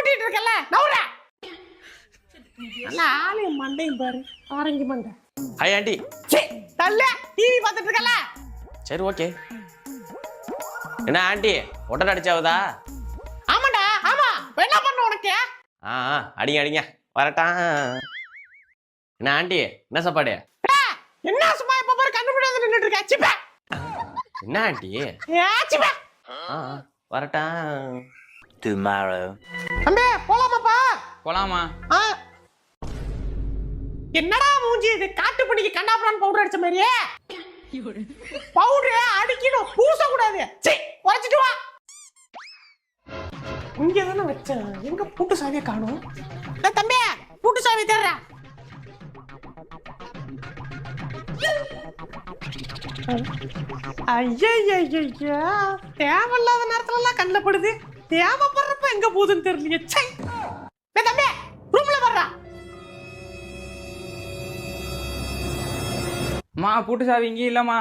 இருக்கல நவுற நல்லா ஆளு மண்டையும் பாரு ஆரஞ்சு மண்டை. Hi aunty. தள்ள டிவி பார்த்துட்டு இருக்கல. சரி ஓகே. என்ன ஆண்டி ஒட்டர் அடிச்சாவதா? ஆமாடா ஆமா. என்ன பண்ண உனக்கு? அடிங்க அடிங்க வரட்டான். என்ன ஆண்டி என்ன சாப்பாடு? என்ன சும்மா இப்ப பாரு கண்ணு முன்னாடி நின்னுட்டு இருக்க. சிப்ப. என்ன ஆண்டி? சிப்ப. வரட்டான். Tomorrow. அம்பே போலாமாப்பா? போலாமா? என்னடா மூஞ்சி இது காட்டு பண்ணிக்கு கண்டாபுரான் பவுடர் அடிச்ச மாதிரியே. பவுடர் அடிக்கணும் பூச கூடாது. சீ உடைச்சிட்டு வா. இங்க தான வச்சேன். எங்க பூட்டு சாவியை காணோம்? தம்பி பூட்டு சாவி தேடுறா. ஐயா தேவையில்லாத நேரத்துல எல்லாம் கண்ணில் படுது. தேவைப்படுறப்ப எங்க போகுதுன்னு தெரியலையே. சை தம்பி ரூம்ல வர்றா. மா பூட்டு சாவி இங்கே இல்லம்மா.